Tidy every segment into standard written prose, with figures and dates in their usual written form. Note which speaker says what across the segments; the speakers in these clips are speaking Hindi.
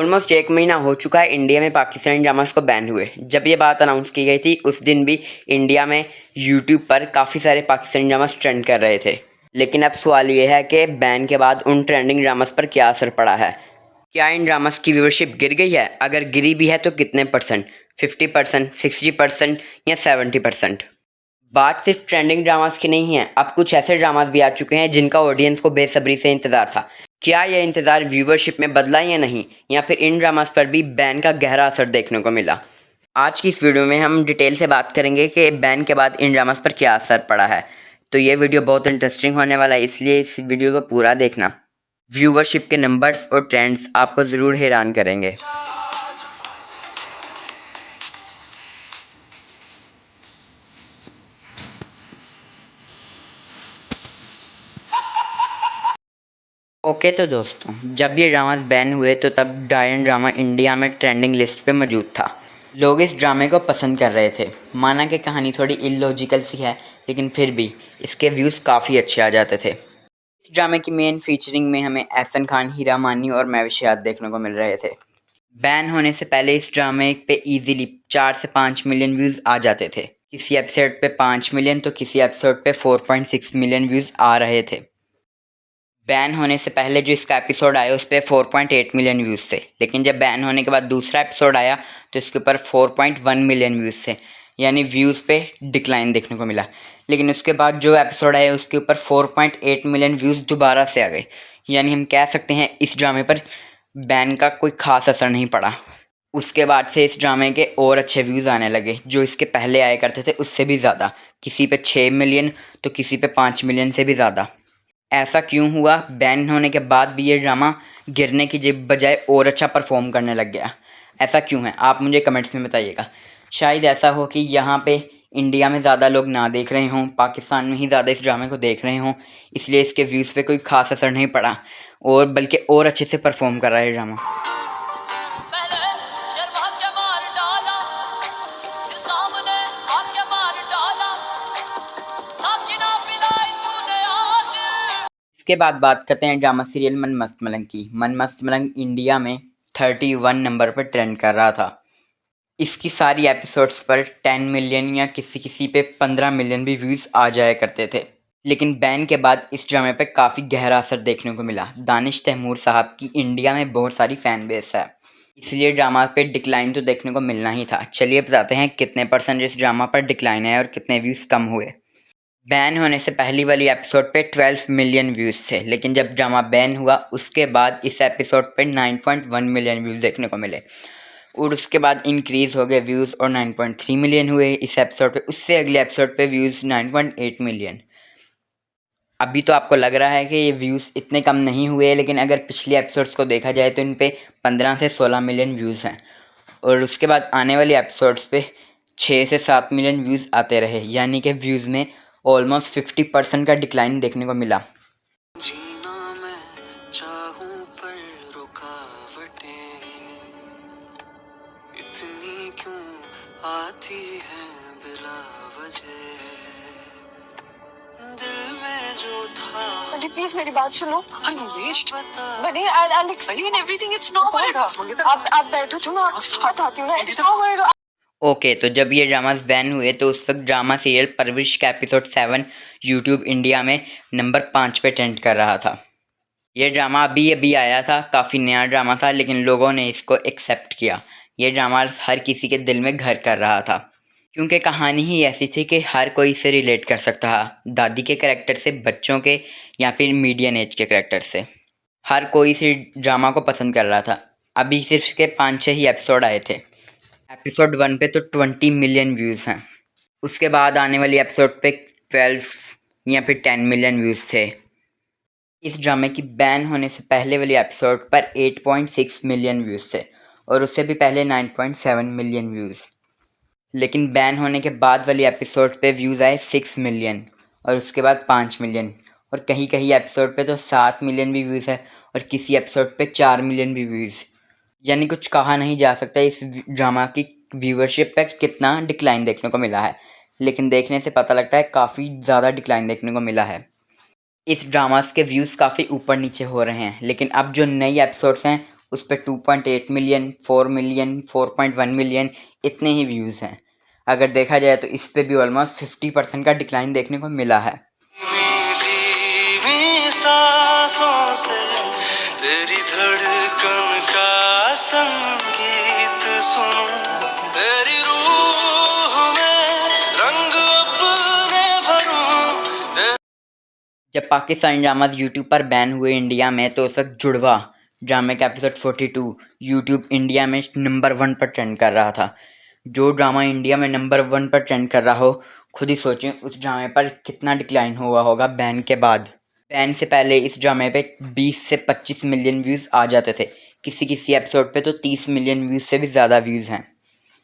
Speaker 1: ऑलमोस्ट 1 महीना हो चुका है इंडिया में पाकिस्तानी ड्रामास को बैन हुए। जब ये बात अनाउंस की गई थी उस दिन भी इंडिया में यूट्यूब पर काफ़ी सारे पाकिस्तानी ड्रामास ट्रेंड कर रहे थे। लेकिन अब सवाल ये है कि बैन के बाद उन ट्रेंडिंग ड्रामास पर क्या असर पड़ा है। क्या इन ड्रामास की व्यूअरशिप गिर गई है? अगर गिरी भी है तो कितने %? 50%, 60% या 70%? बात सिर्फ ट्रेंडिंग ड्रामास की नहीं है, अब कुछ ऐसे ड्रामास भी आ चुके हैं जिनका ऑडियंस को बेसब्री से इंतज़ार था। क्या यह इंतज़ार व्यूवरशिप में बदला या नहीं, या फिर इन ड्रामास पर भी बैन का गहरा असर देखने को मिला? आज की इस वीडियो में हम डिटेल से बात करेंगे कि बैन के बाद इन ड्रामास पर क्या असर पड़ा है। तो ये वीडियो बहुत इंटरेस्टिंग होने वाला है, इसलिए इस वीडियो को पूरा देखना। व्यूवरशिप के नंबर्स और ट्रेंड्स आपको ज़रूर हैरान करेंगे। ओके तो दोस्तों, जब ये ड्रामास बैन हुए तो तब डायन ड्रामा इंडिया में ट्रेंडिंग लिस्ट पे मौजूद था। लोग इस ड्रामे को पसंद कर रहे थे। माना कि कहानी थोड़ी इलॉजिकल सी है, लेकिन फिर भी इसके व्यूज़ काफ़ी अच्छे आ जाते थे। इस ड्रामे की मेन फीचरिंग में हमें एहसन खान, हीरा मानी और महविश देखने को मिल रहे थे। बैन होने से पहले इस ड्रामे पे इजीली 4 से 5 मिलियन व्यूज़ आ जाते थे। किसी एपिसोड पे 5 मिलियन तो किसी एपिसोड पे 4.6 मिलियन व्यूज़ आ रहे थे। बैन होने से पहले जो इसका एपिसोड आया उस पर 4.8 मिलियन व्यूज़ थे, लेकिन जब बैन होने के बाद दूसरा एपिसोड आया तो इसके ऊपर 4.1 मिलियन व्यूज़ थे, यानी व्यूज़ पे डिक्लाइन देखने को मिला। लेकिन उसके बाद जो एपिसोड आया उसके ऊपर 4.8 मिलियन व्यूज़ दोबारा से आ गए, यानी हम कह सकते हैं इस ड्रामे पर बैन का कोई ख़ास असर नहीं पड़ा। उसके बाद से इस ड्रामे के और अच्छे व्यूज़ आने लगे, जो इसके पहले आया करते थे उससे भी ज़्यादा। किसी पे 6 मिलियन तो किसी पे 5 मिलियन से भी ज़्यादा। ऐसा क्यों हुआ? बैन होने के बाद भी ये ड्रामा गिरने की बजाय और अच्छा परफॉर्म करने लग गया। ऐसा क्यों है, आप मुझे कमेंट्स में बताइएगा। शायद ऐसा हो कि यहाँ पे इंडिया में ज़्यादा लोग ना देख रहे हों, पाकिस्तान में ही ज़्यादा इस ड्रामे को देख रहे हों, इसलिए इसके व्यूज़ पे कोई ख़ास असर नहीं पड़ा, और बल्कि और अच्छे से परफॉर्म कर रहा है ये ड्रामा। इसके बाद बात करते हैं ड्रामा सीरियल मन मस्त मलंग की। मन मस्त मलंग इंडिया में 31 नंबर पर ट्रेंड कर रहा था। इसकी सारी एपिसोड्स पर 10 मिलियन या किसी किसी पे 15 मिलियन भी व्यूज़ आ जाया करते थे। लेकिन बैन के बाद इस ड्रामे पर काफ़ी गहरा असर देखने को मिला। दानिश तैमूर साहब की इंडिया में बहुत सारी फ़ैन बेस है, इसलिए ड्रामा पे डिक्लाइन तो देखने को मिलना ही था। चलिए बताते हैं कितने % इस ड्रामा पर डिक्लाइन है और कितने व्यूज़ कम हुए। बैन होने से पहली वाली एपिसोड पे 12 मिलियन व्यूज़ थे, लेकिन जब ड्रामा बैन हुआ उसके बाद इस एपिसोड पे 9.1 मिलियन व्यूज़ देखने को मिले, और उसके बाद इंक्रीज़ हो गए व्यूज़ और 9.3 मिलियन हुए इस एपिसोड पे। उससे अगले एपिसोड पे व्यूज़ 9.8 मिलियन। अभी तो आपको लग रहा है कि ये व्यूज़ इतने कम नहीं हुए, लेकिन अगर पिछले एपिसोड्स को देखा जाए तो इन पे 15 से 16 मिलियन व्यूज़ हैं, और उसके बाद आने वाले एपिसोड्स पे 6 से 7 मिलियन व्यूज़ आते रहे, यानी कि व्यूज़ में ऑलमोस्ट 50% का डिक्लाइन देखने को मिला। जीना मैं चाहूं पर रुकावटें इतनी क्यों आती हैं बिला वजह, दिल में जो था। बनी प्लीज मेरी बात सुनो। बनी I'll explain everything, it's not आप बैठो तो मैं बताती हूँ ना, it's not। ओके तो जब ये ड्रामास बैन हुए तो उस वक्त ड्रामा सीरियल परवरिश का एपिसोड 7 यूट्यूब इंडिया में नंबर 5 पे ट्रेंड कर रहा था। ये ड्रामा अभी आया था, काफ़ी नया ड्रामा था, लेकिन लोगों ने इसको एक्सेप्ट किया। ये ड्रामा हर किसी के दिल में घर कर रहा था, क्योंकि कहानी ही ऐसी थी कि हर कोई इसे रिलेट कर सकता था। दादी के कैरेक्टर से बच्चों के या फिर मीडियम एज के कैरेक्टर से हर कोई इस ड्रामा को पसंद कर रहा था। अभी सिर्फ इसके 5-6 ही एपिसोड आए थे। एपिसोड 1 पे तो 20 मिलियन व्यूज़ हैं, उसके बाद आने वाली एपिसोड पे 12 या फिर 10 मिलियन व्यूज़ थे। इस ड्रामे की बैन होने से पहले वाली एपिसोड पर 8.6 मिलियन व्यूज़ थे, और उससे भी पहले 9.7 मिलियन व्यूज़। लेकिन बैन होने के बाद वाली एपिसोड पे व्यूज़ आए 6 मिलियन, और उसके बाद 5 मिलियन, और कहीं कहीं एपिसोड पे तो 7 मिलियन भी व्यूज़ है, और किसी एपिसोड पे 4 मिलियन भी व्यूज़। यानी कुछ कहा नहीं जा सकता इस ड्रामा की व्यूवरशिप पे कितना डिक्लाइन देखने को मिला है, लेकिन देखने से पता लगता है काफ़ी ज़्यादा डिक्लाइन देखने को मिला है। इस ड्रामास के व्यूज़ काफ़ी ऊपर नीचे हो रहे हैं, लेकिन अब जो नई एपिसोड्स हैं उस पर 2.8 मिलियन, 4 मिलियन, 4.1 मिलियन इतने ही व्यूज़ हैं। अगर देखा जाए तो इस पे भी ऑलमोस्ट 50% का डिक्लाइन देखने को मिला है। सांसों से तेरी धड़कन का संगीत सुनूं, तेरी रूह में रंग अपने भरूं। जब पाकिस्तानी ड्रामाज यूट्यूब पर बैन हुए इंडिया में तो उस वक्त जुड़वा ड्रामे का एपिसोड 42 यूट्यूब इंडिया में नंबर 1 पर ट्रेंड कर रहा था। जो ड्रामा इंडिया में नंबर 1 पर ट्रेंड कर रहा हो, खुद ही सोचें उस ड्रामे पर कितना डिक्लाइन हुआ होगा बैन के बाद। बैन से पहले इस ड्रामे पे 20 से 25 मिलियन व्यूज़ आ जाते थे। किसी किसी एपिसोड पे तो 30 मिलियन व्यूज़ से भी ज़्यादा व्यूज़ हैं।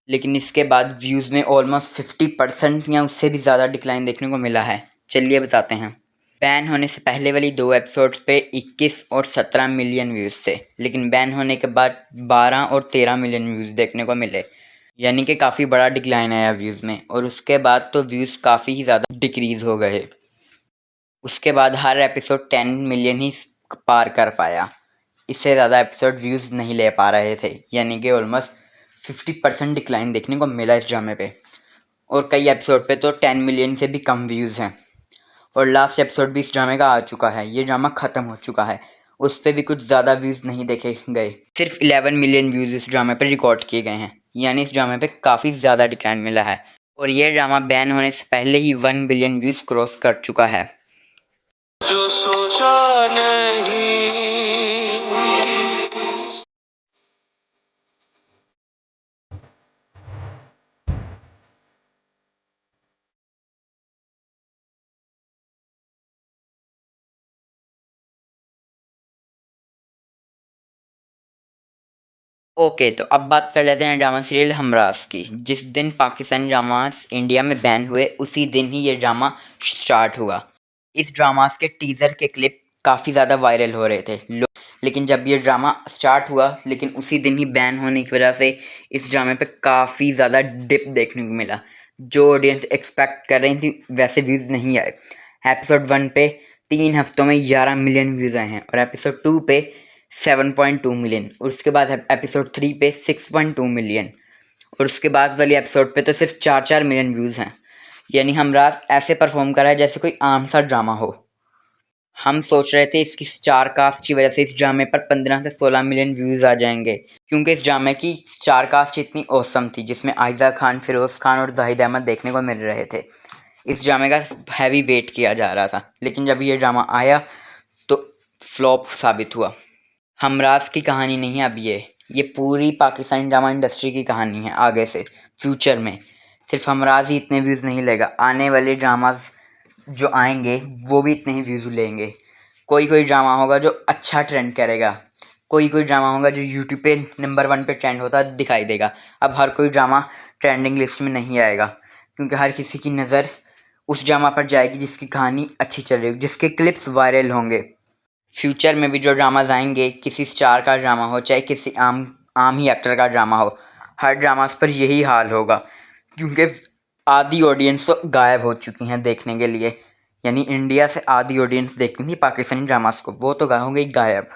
Speaker 1: लेकिन इसके बाद व्यूज़ में ऑलमोस्ट 50% या उससे भी ज़्यादा डिक्लाइन देखने को मिला है। चलिए बताते हैं। बैन होने से पहले वाली 2 एपिसोड्स पे 21 और 17 मिलियन व्यूज़ थे, लेकिन बैन होने के बाद 12 और 13 मिलियन व्यूज़ देखने को मिले, यानी कि काफ़ी बड़ा डिक्लाइन आया व्यूज़ में। और उसके बाद तो व्यूज़ काफ़ी ही ज़्यादा डिक्रीज़ हो गए। उसके बाद हर एपिसोड 10 मिलियन ही पार कर पाया। इससे ज़्यादा एपिसोड व्यूज़ नहीं ले पा रहे थे, यानी कि ऑलमोस्ट 50% डिक्लाइन देखने को मिला इस ड्रामे पे। और कई एपिसोड पे तो 10 मिलियन से भी कम व्यूज़ हैं। और लास्ट एपिसोड भी इस ड्रामे का आ चुका है। ये ड्रामा ख़त्म हो चुका है, उस पर भी कुछ ज़्यादा व्यूज़ नहीं देखे गए। सिर्फ 11 मिलियन व्यूज़ इस ड्रामे पर रिकॉर्ड किए गए हैं, यानी इस ड्रामे पे काफ़ी ज़्यादा डिक्लाइन मिला है। और ये ड्रामा बैन होने से पहले ही 1 बिलियन व्यूज़ क्रॉस कर चुका है। जो सोचा नहीं। ओके, तो अब बात कर लेते हैं ड्रामा सीरियल हमराज की। जिस दिन पाकिस्तानी ड्रामास इंडिया में बैन हुए उसी दिन ही ये ड्रामा स्टार्ट हुआ। इस ड्रामास के टीज़र के क्लिप काफ़ी ज़्यादा वायरल हो रहे थे लेकिन जब ये ड्रामा स्टार्ट हुआ, लेकिन उसी दिन ही बैन होने की वजह से इस ड्रामे पे काफ़ी ज़्यादा डिप देखने को मिला। जो ऑडियंस एक्सपेक्ट कर रही थी वैसे व्यूज़ नहीं आए। एपिसोड 1 पे 3 हफ्तों में 11 मिलियन व्यूज़ आए हैं और एपिसोड 2 पे 7.2 मिलियन, और उसके बाद एपिसोड 3 पे 6.2 मिलियन, और उसके बाद वाली एपिसोड पे तो सिर्फ 4 मिलियन व्यूज़ हैं। यानी हमराज ऐसे परफॉर्म कर रहा है जैसे कोई आम सा ड्रामा हो। हम सोच रहे थे इसकी स्टार कास्ट की वजह से इस ड्रामे पर 15 से 16 मिलियन व्यूज़ आ जाएंगे, क्योंकि इस ड्रामे की स्टार कास्ट इतनी औसम थी, जिसमें आयज़ा खान, फिरोज़ खान और जाहिद अहमद देखने को मिल रहे थे। इस ड्रामे का हैवी वेट किया जा रहा था, लेकिन जब ये ड्रामा आया तो फ्लॉप साबित हुआ। हमराज की कहानी नहीं है अब ये पूरी पाकिस्तानी ड्रामा इंडस्ट्री की कहानी है। आगे से फ्यूचर में सिर्फ हमराज ही इतने व्यूज़ नहीं लेगा, आने वाले ड्रामाज जो आएंगे वो भी इतने ही व्यूज़ लेंगे। कोई कोई ड्रामा होगा जो अच्छा ट्रेंड करेगा, कोई कोई ड्रामा होगा जो यूट्यूब पे नंबर 1 पे ट्रेंड होता दिखाई देगा। अब हर कोई ड्रामा ट्रेंडिंग लिस्ट में नहीं आएगा, क्योंकि हर किसी की नज़र उस ड्रामा पर जाएगी जिसकी कहानी अच्छी चल रही हो, जिसके क्लिप्स वायरल होंगे। फ्यूचर में भी जो ड्रामाज आएंगे, किसी स्टार का ड्रामा हो चाहे किसी आम ही एक्टर का ड्रामा हो, हर ड्रामास पर यही हाल होगा, क्योंकि आधी ऑडियंस तो गायब हो चुकी हैं देखने के लिए। यानी इंडिया से आधी ऑडियंस देखती थी पाकिस्तानी ड्रामास को, वो तो हो गई गायब।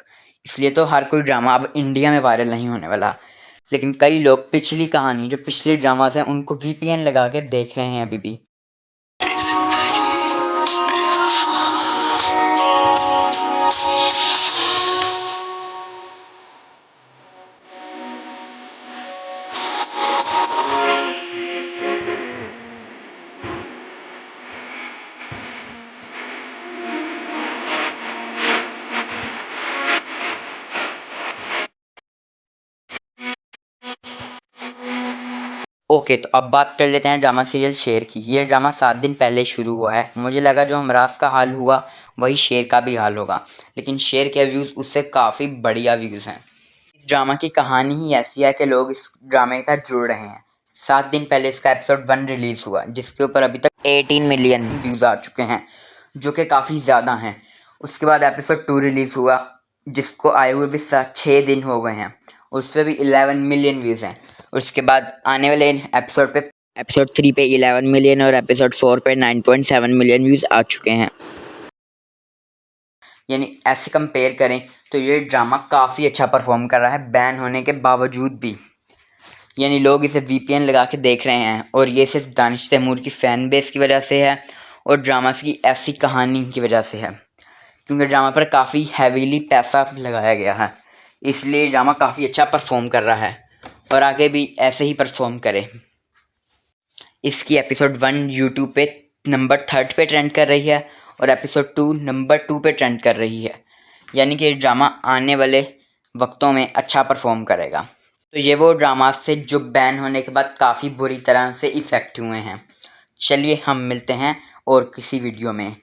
Speaker 1: इसलिए तो हर कोई ड्रामा अब इंडिया में वायरल नहीं होने वाला। लेकिन कई लोग पिछली कहानी, जो पिछले ड्रामास हैं, उनको VPN लगा के देख रहे हैं अभी भी। ओके, तो अब बात कर लेते हैं ड्रामा सीरियल शेर की। ये ड्रामा 7 दिन पहले शुरू हुआ है। मुझे लगा जो हमराज का हाल हुआ वही शेर का भी हाल होगा, लेकिन शेर के व्यूज़ उससे काफ़ी बढ़िया व्यूज़ हैं। इस ड्रामा की कहानी ही ऐसी है कि लोग इस ड्रामे के साथ जुड़ रहे हैं। 7 दिन पहले इसका एपिसोड 1 रिलीज़ हुआ, जिसके ऊपर अभी तक 18 मिलियन व्यूज़ आ चुके हैं, जो कि काफ़ी ज़्यादा हैं। उसके बाद एपिसोड 2 रिलीज़ हुआ, जिसको आए हुए भी 6 दिन हो गए हैं, उस पर भी 11 मिलियन व्यूज़ हैं। उसके बाद आने वाले एपिसोड 3 पे 11 मिलियन और एपिसोड 4 पे 9.7 मिलियन व्यूज़ आ चुके हैं। यानी ऐसे कंपेयर करें तो ये ड्रामा काफ़ी अच्छा परफॉर्म कर रहा है बैन होने के बावजूद भी। यानी लोग इसे VPN लगा के देख रहे हैं और ये सिर्फ दानिश तैमूर की फ़ैन बेस की वजह से है और ड्रामा की ऐसी कहानी की वजह से है, क्योंकि ड्रामा पर काफ़ी हैवीली पैसा लगाया गया है, इसलिए ड्रामा काफ़ी अच्छा परफॉर्म कर रहा है और आगे भी ऐसे ही परफॉर्म करे। इसकी एपिसोड 1 यूट्यूब पे नंबर 3 पे ट्रेंड कर रही है और एपिसोड 2 नंबर 2 पे ट्रेंड कर रही है, यानी कि ड्रामा आने वाले वक्तों में अच्छा परफॉर्म करेगा। तो ये वो ड्रामा से जो बैन होने के बाद काफ़ी बुरी तरह से इफ़ेक्ट हुए हैं। चलिए हम मिलते हैं और किसी वीडियो में।